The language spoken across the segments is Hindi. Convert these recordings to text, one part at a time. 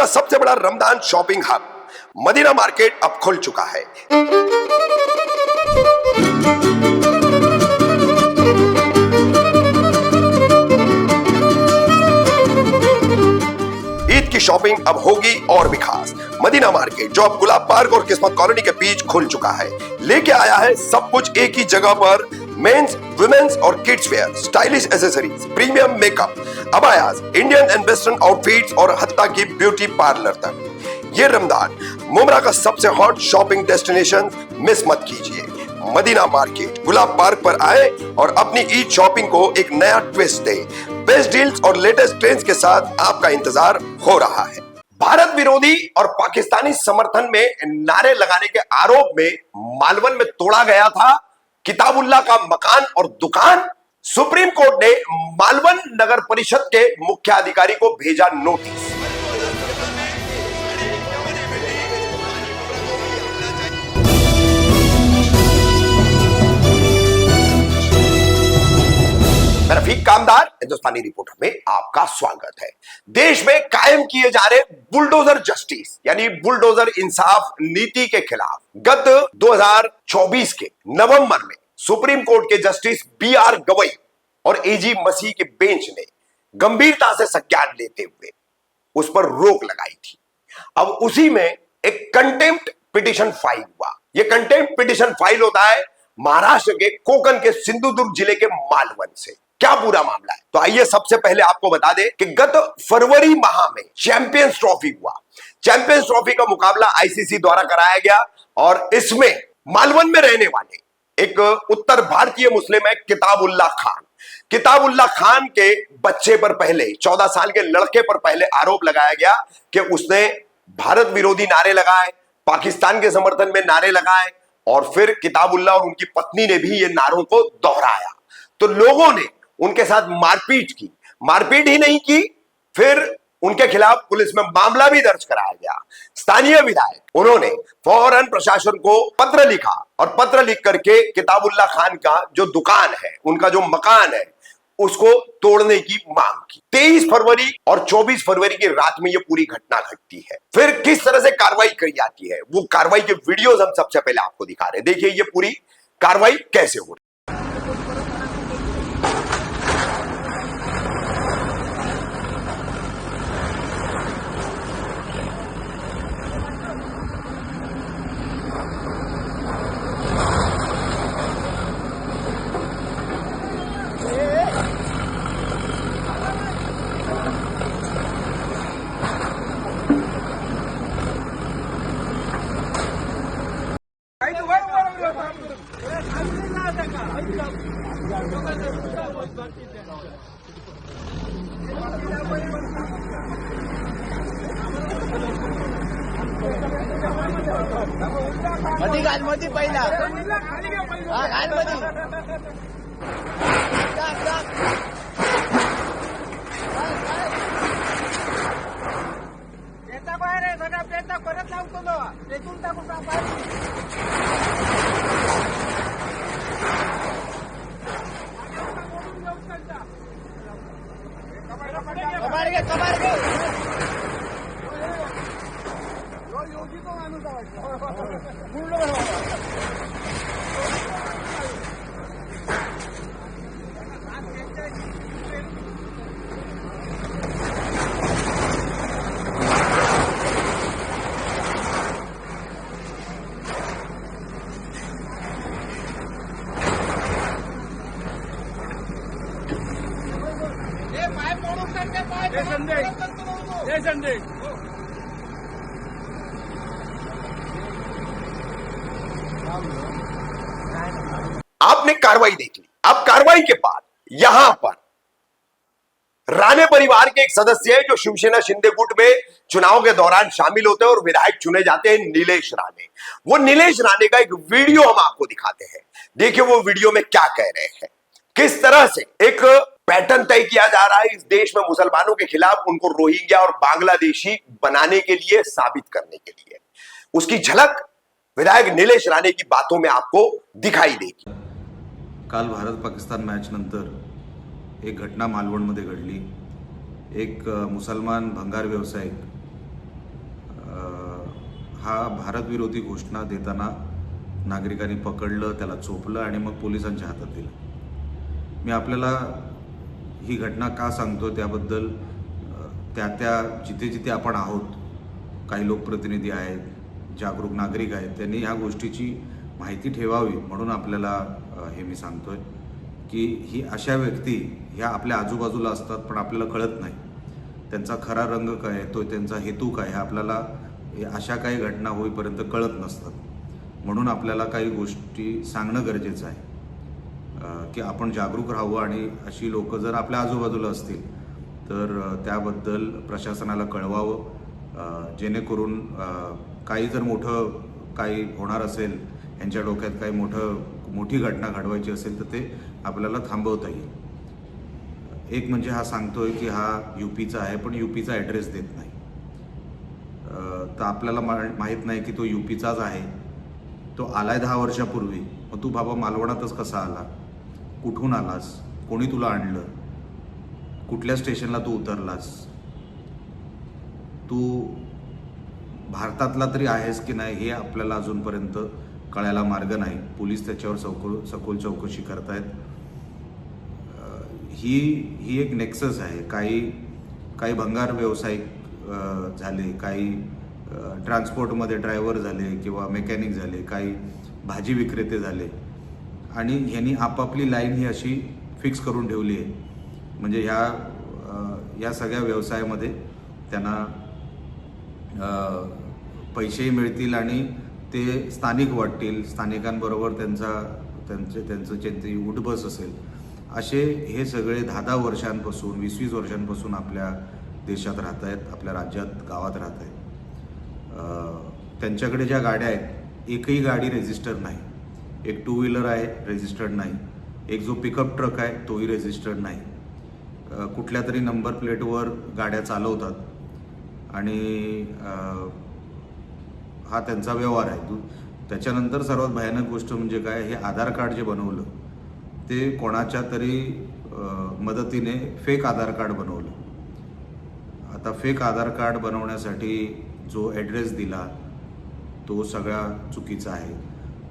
का सबसे बड़ा Ramzan shopping hub Madina market अब खुल चुका है। ईद की शॉपिंग अब होगी और भी खास। मदीना मार्केट जो अब गुलाब पार्क और किस्मत कॉलोनी के बीच खुल चुका है, लेके आया है सब कुछ एक ही जगह पर। मेंस, वुमेन्स और kids wear, stylish accessories, premium makeup, अबायाज, इंडियन एंड वेस्टर्न आउटफिट्स और हत्ता की ब्यूटी पार्लर तक। ये रमजान मुमरा का सबसे हॉट शॉपिंग डेस्टिनेशन मिस मत कीजिए। मदीना मार्केट गुलाब पार्क पर आए और अपनी ईद शॉपिंग को एक नया ट्विस्ट दे। बेस्ट डील्स और लेटेस्ट ट्रेंड्स के साथ आपका इंतजार हो रहा है। भारत विरोधी और पाकिस्तानी समर्थन में नारे लगाने के आरोप में मालवन में तोड़ा गया था किताबुल्लाह का मकान और दुकान। सुप्रीम कोर्ट ने मालवन नगर परिषद के मुख्याधिकारी को भेजा नोटिस। रफीक कामदार हिंदुस्तानी रिपोर्टर में आपका स्वागत है। देश में कायम किए जा रहे बुलडोजर जस्टिस यानी बुलडोजर इंसाफ नीति के खिलाफ गत 2024 के नवंबर में सुप्रीम कोर्ट के जस्टिस BR गवई और AG मसीह के बेंच ने गंभीरता से संज्ञान लेते हुए उस पर रोक लगाई थी। अब उसी में एक कंटेम्प्ट पिटीशन फाइल हुआ। यह कंटेम्प्ट पिटीशन फाइल होता है महाराष्ट्र के कोकण के सिंधुदुर्ग जिले के मालवन से। क्या पूरा मामला है, तो आइए सबसे पहले आपको बता दें कि गत फरवरी माह में चैंपियंस ट्रॉफी हुआ। चैंपियंस ट्रॉफी का मुकाबला ICC द्वारा कराया गया और इसमें मालवन में रहने वाले एक उत्तर भारतीय मुस्लिम है किताबुल्लाह खान। किताबुल्लाह खान के बच्चे पर पहले 14 साल के लड़के पर पहले आरोप लगाया गया कि उसने भारत विरोधी नारे लगाए, पाकिस्तान के समर्थन में नारे लगाए और फिर किताबुल्लाह और उनकी पत्नी ने भी ये नारों को दोहराया। तो लोगों ने उनके साथ मारपीट की। मारपीट ही नहीं की, फिर उनके खिलाफ पुलिस में मामला भी दर्ज कराया गया। स्थानीय विधायक उन्होंने फौरन प्रशासन को पत्र लिखा और पत्र लिख करके किताबुल्लाह खान का जो दुकान है, उनका जो मकान है, उसको तोड़ने की मांग की। 23 फरवरी और 24 फरवरी की रात में यह पूरी घटना घटती है। फिर किस तरह से कार्रवाई करी जाती है, वो कार्रवाई के वीडियोस हम सबसे पहले आपको दिखा रहे हैं। देखिए ये पूरी कार्रवाई कैसे हो रही है। मधी पहिला बाहेर आहे सगळा पेटा परत लावतो तेथून टाकून कबार घे योगी तो माणूस आपने कार्रवाई देख ली। अब कार्रवाई के बाद यहां पर राणे परिवार के एक सदस्य है जो शिवसेना शिंदे गुट में चुनाव के दौरान शामिल होते हैं और विधायक चुने जाते हैं, नीलेश राणे। वो नीलेश राणे का एक वीडियो हम आपको दिखाते हैं। देखिए वो वीडियो में क्या कह रहे हैं, किस तरह से एक पैटर्न तय किया जा रहा है इस देश में मुसलमानों के खिलाफ उनको रोहिंग्या और बांग्लादेशी बनाने के लिए, साबित करने के लिए। उसकी झलक विधायक नीलेश राणे की बातों में आपको दिखाई देगी। काल भारत पाकिस्तान मॅच नंतर एक घटना मालवणमध्ये घडली। एक मुसलमान भंगार व्यावसायिक हा भारतविरोधी घोषणा देताना नागरिकांनी पकडलं, त्याला चोपलं आणि मग पोलिसांच्या हातात दिलं. मी आपल्याला ही घटना का सांगतो त्याबद्दल त्या जिथे जिथे आपण आहोत, काही लोकप्रतिनिधी आहेत, जागरूक नागरिक आहेत, त्यांनी ह्या गोष्टीची माहिती ठेवावी म्हणून आपल्याला हे मी सांगतोय की ही अशा व्यक्ती ह्या आपल्या आजूबाजूला असतात पण आपल्याला कळत नाही. त्यांचा खरा रंग काय आहे, तो त्यांचा हेतू काय हे आपल्याला अशा काही घटना होईपर्यंत कळत नसतात. म्हणून आपल्याला काही गोष्टी सांगणं गरजेचं आहे की आपण जागरूक राहावं आणि अशी लोक जर आपल्या आजूबाजूला असतील तर त्याबद्दल प्रशासनाला कळवावं, जेणेकरून काही जर मोठं काही होणार असेल, यांच्या डोक्यात काही मोठी घटना घडवायची असेल तर ते आपल्याला थांबवता येईल. एक म्हणजे हा सांगतोय की हा UPचा आहे पण UPचा ॲड्रेस देत नाही. तर आपल्याला माहीत नाही की तो UPचाच आहे. तो आलाय 10 वर्षापूर्वी. मग तू बाबा मालवणातच कसा आला, कुठून आलास, कोणी तुला आणलं, कुठल्या स्टेशनला तू उतरलास, तू भारतातला तरी आहेस की नाही हे आपल्याला अजूनपर्यंत कळायला मार्ग नाही. पोलीस त्याच्यावर सखोल चौकशी करतायत. ही एक नेक्सस आहे. काही भंगार व्यावसायिक झाले, काही ट्रान्सपोर्टमध्ये ड्रायव्हर झाले किंवा मेकॅनिक झाले, काही भाजी विक्रेते झाले आणि ह्यांनी आपापली लाईन ही अशी फिक्स करून ठेवली आहे. म्हणजे या सगळ्या व्यवसायामध्ये त्यांना पैसेही मिळतील आणि ते स्थानिक वाटतील, स्थानिकांबरोबर त्यांची उठबस असेल. असे हे सगळे 10-10 वर्षांपासून 20-20 वर्षांपासून आपल्या देशात राहत आहेत, आपल्या राज्यात गावात राहत आहेत. त्यांच्याकडे ज्या गाड्या आहेत एकही गाडी रजिस्टर्ड नाही. एक 2 व्हीलर आहे रजिस्टर्ड नाही. एक जो पिकअप ट्रक आहे तोही रजिस्टर्ड नाही. कुठल्या तरी नंबर प्लेटवर गाड्या चालवतात आणि हा त्यांचा व्यवहार आहे. त्याच्यानंतर सर्वात भयानक गोष्ट म्हणजे काय, हे आधार कार्ड जे बनवलं ते कोणाच्या तरी मदतीने फेक आधार कार्ड बनवलं. आता फेक आधार कार्ड बनवण्यासाठी जो ॲड्रेस दिला तो सगळा चुकीचा आहे.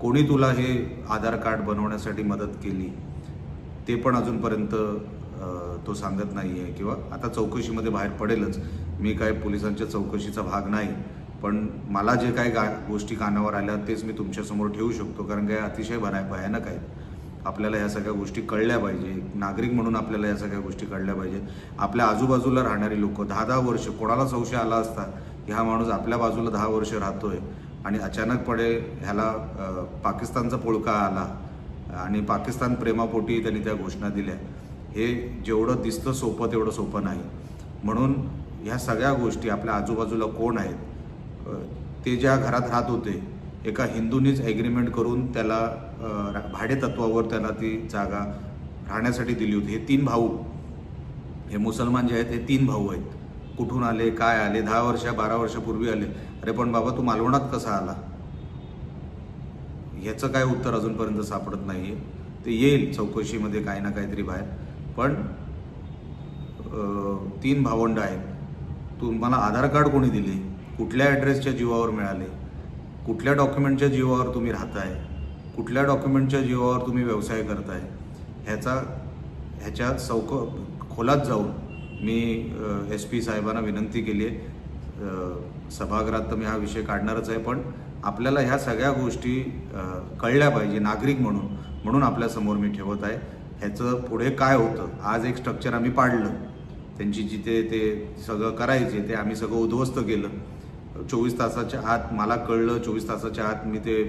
कोणी तुला हे आधार कार्ड बनवण्यासाठी मदत केली ते पण अजूनपर्यंत तो सांगत नाही आहे किंवा आता चौकशीमध्ये बाहेर पडेलच. मी काय पोलिसांच्या चौकशीचा भाग नाही, पण मला जे काही गोष्टी कानावर आल्या तेच मी तुमच्यासमोर ठेवू शकतो, कारण काय अतिशय भयानक आहेत. आपल्याला ह्या सगळ्या गोष्टी कळल्या पाहिजे. नागरिक म्हणून आपल्याला या सगळ्या गोष्टी कळल्या पाहिजे. आपल्या आजूबाजूला राहणारी लोक 10-10 वर्ष, कोणाला संशय आला असता की हा माणूस आपल्या बाजूला 10 वर्ष राहतोय आणि अचानकपणे ह्याला पाकिस्तानचा पोळका आला आणि पाकिस्तान प्रेमापोटी त्यांनी त्या घोषणा दिल्या. हे जेवढं दिसतं सोपं तेवढं सोपं नाही. म्हणून ह्या सगळ्या गोष्टी आपल्या आजूबाजूला कोण आहेत, ते ज्या घरात राहत होते एका हिंदूनीच ॲग्रीमेंट करून त्याला भाडे तत्वावर त्याला ती जागा राहण्यासाठी दिली होती. हे 3 भाऊ, हे मुसलमान जे आहेत हे 3 भाऊ आहेत. कुठून आले, काय आले, 10 वर्ष 12 वर्षापूर्वी आले. अरे पण बाबा तू मालवणात कसा आला, ह्याचं काय उत्तर अजूनपर्यंत सापडत नाही आहे. ते येईल चौकशीमध्ये काही ना काहीतरी बाहेर. पण 3 भावंड आहेत. तुम्हाला आधार कार्ड कोणी दिले, कुठल्या ॲड्रेसच्या जीवावर मिळाले, कुठल्या डॉक्युमेंटच्या जीवावर तुम्ही राहताय, कुठल्या डॉक्युमेंटच्या जीवावर तुम्ही व्यवसाय करताय, ह्याच्या खोलात जाऊन मी SP साहेबांना विनंती केली आहे. सभागृहात तर मी हा विषय काढणारच आहे, पण आपल्याला ह्या सगळ्या गोष्टी कळल्या पाहिजे नागरिक म्हणून आपल्यासमोर मी ठेवत आहे. ह्याचं पुढे काय होतं. आज एक स्ट्रक्चर आम्ही पाडलं, त्यांची जिथे ते सगळं करायचे ते आम्ही सगळं उद्ध्वस्त केलं. 24 तासाच्या आत मला कळलं, 24 तासाच्या आत मी ते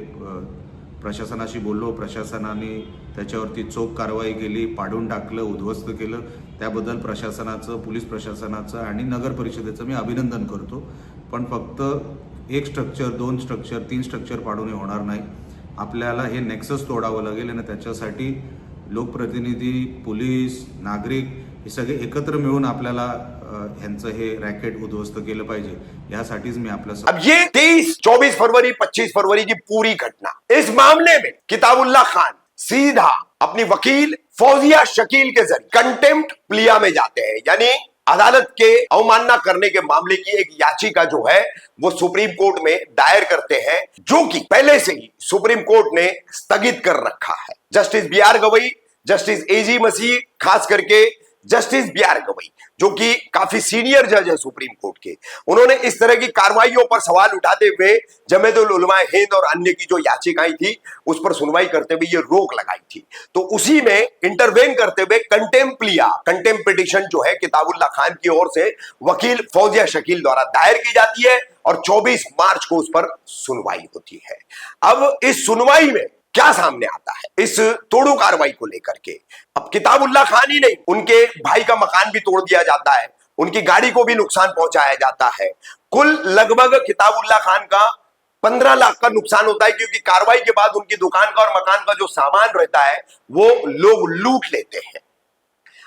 प्रशासनाशी बोललो. प्रशासनाने त्याच्यावरती चोख कारवाई केली, पाडून टाकलं, उद्ध्वस्त केलं. त्याबद्दल प्रशासनाचं, पोलीस प्रशासनाचं आणि नगर परिषदेचं मी अभिनंदन करतो. पण फक्त एक स्ट्रक्चर, 2 स्ट्रक्चर, 3 स्ट्रक्चर पाडून होणार नाही. आपल्याला हे नेक्सस तोडावं लागेल आणि त्याच्यासाठी लोकप्रतिनिधी, पोलीस, नागरिक हे सगळे एकत्र मिळून आपल्याला ह्यांचं हे रॅकेट उद्ध्वस्त केलं पाहिजे. यासाठीच मी आपल्या अब ये 23, 24 फरवरी, 25 फरवरी की पूरी घटना, इस मामले में किताबुल्लाह खान सीधा अपनी वकील फौजिया शकील के जरिए कंटेम्प्ट प्लिया में जाते हैं, यानी अदालत के अवमानना करने के मामले की एक याचिका जो है वो सुप्रीम कोर्ट में दायर करते हैं, जो कि पहले से ही सुप्रीम कोर्ट ने स्थगित कर रखा है। Justice B R Gavai, justice A G Masih, खास करके जस्टिस बी आर गवई जो कि काफी सीनियर जज है सुप्रीम कोर्ट के, उन्होंने इस तरह की कार्रवाइयों पर सवाल उठाते हुए जमीयतुल उलमा हिंद और अन्य की जो याचिकाएं थी उस पर सुनवाई करते हुए ये रोक लगाई थी। तो उसी में इंटरवेन करते हुए कंटेम्प्ट पिटीशन जो है किताबुल्लाह खान की ओर से वकील फौजिया शकील द्वारा दायर की जाती है और 24 मार्च को उस पर सुनवाई होती है। अब इस सुनवाई में क्या सामने आता है इस तोड़ू कार्रवाई को लेकर के? अब किताबुल्लाह खान ही नहीं, उनके भाई का मकान भी तोड़ दिया जाता है, उनकी गाड़ी को भी नुकसान पहुंचाया जाता है। कुल लगभग किताबुल्लाह खान का 15 लाख का नुकसान होता है, क्योंकि कार्रवाई के बाद उनकी दुकान का और मकान का जो सामान रहता है वो लोग लूट लेते हैं।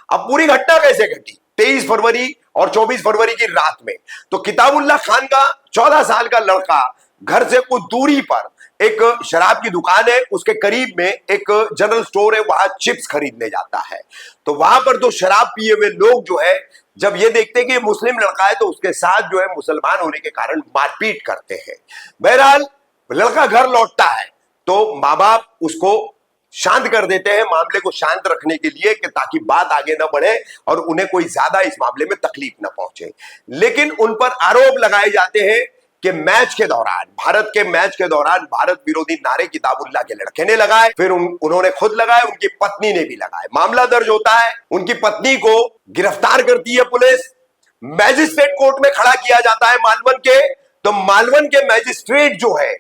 अब पूरी घटना कैसे घटी? 23 फरवरी और 24 फरवरी की रात में तो किताबुल्लाह खान का 14 साल का लड़का घर से कुछ दूरी पर एक शराब की दुकान है, उसके करीब में एक जनरल स्टोर है, वहां चिप्स खरीदने जाता है। तो वहां पर तो शराब पिए हुए लोग जो है जब ये देखते हैं कि मुस्लिम लड़का है तो उसके साथ जो है मुसलमान होने के कारण मारपीट करते हैं। बहरहाल लड़का घर लौटता है तो माँ बाप उसको शांत कर देते हैं, मामले को शांत रखने के लिए कि ताकि बात आगे ना बढ़े और उन्हें कोई ज्यादा इस मामले में तकलीफ ना पहुंचे। लेकिन उन पर आरोप लगाए जाते हैं कि मैच के दौरान, भारत के मैच के दौरान भारत विरोधी नारे किताबुल्लाह के लड़के ने लगाए, फिर उन्होंने खुद लगाए, उनकी पत्नी ने भी लगाए। मामला दर्ज होता है, उनकी पत्नी को गिरफ्तार करती है पुलिस, मैजिस्ट्रेट कोर्ट में खड़ा किया जाता है मालवन के। तो मालवन के मैजिस्ट्रेट जो है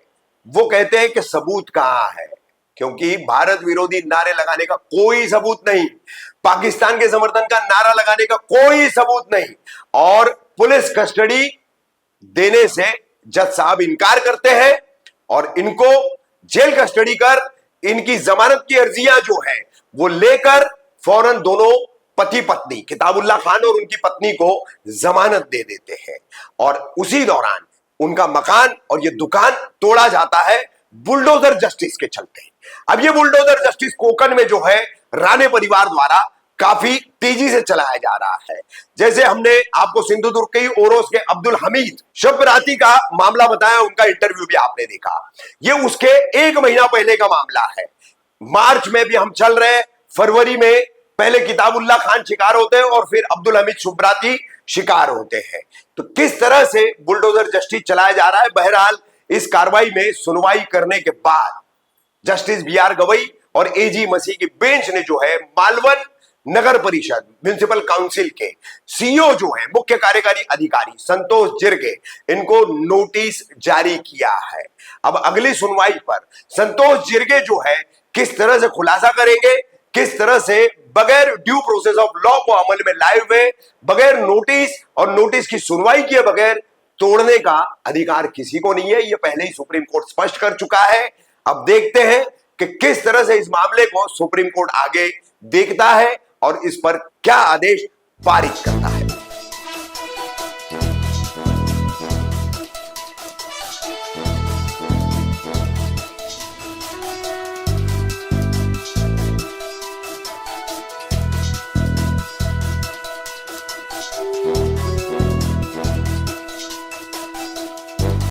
वो कहते हैं कि सबूत कहां है, क्योंकि भारत विरोधी नारे लगाने का कोई सबूत नहीं, पाकिस्तान के समर्थन का नारा लगाने का कोई सबूत नहीं, और पुलिस कस्टडी देने से जज साहब इनकार करते हैं और इनको जेल कस्टडी कर इनकी जमानत की अर्जियां जो है वो लेकर फौरन दोनों पति पत्नी किताबुल्लाह खान और उनकी पत्नी को जमानत दे देते हैं। और उसी दौरान उनका मकान और ये दुकान तोड़ा जाता है बुलडोजर जस्टिस के चलते। अब ये बुलडोजर जस्टिस कोकन में जो है राणे परिवार द्वारा काफी तेजी से चलाया जा रहा है। जैसे हमने आपको सिंधुदुर्ग के ओरोस के अब्दुल हमीद शब राती का मामला बताया, उनका इंटरव्यू भी आपने देखा, ये उसके 1 महीना पहले का मामला है। मार्च में भी हम चल रहे, फरवरी में पहले किताबुल्लाह खान शिकार होते हैं और फिर अब्दुल हमीद शुभराती शिकार होते हैं। तो किस तरह से बुलडोजर जस्टिस चलाया जा रहा है। बहरहाल इस कार्रवाई में सुनवाई करने के बाद जस्टिस बी आर गवई और एजी मसीह की बेंच ने जो है मालवन नगर परिषद म्युनिसिपल काउंसिल के सीईओ जो है मुख्य कार्यकारी अधिकारी संतोष जिरगे, इनको नोटिस जारी किया है। अब अगली सुनवाई पर संतोष जिरगे जो है किस तरह से खुलासा करेंगे, किस तरह से बगैर ड्यू प्रोसेस ऑफ लॉ को अमल में लाए हुए, बगैर नोटिस और नोटिस की सुनवाई किए बगैर तोड़ने का अधिकार किसी को नहीं है, यह पहले ही सुप्रीम कोर्ट स्पष्ट कर चुका है। अब देखते हैं कि किस तरह से इस मामले को सुप्रीम कोर्ट आगे देखता है और इस पर क्या आदेश पारित करता है।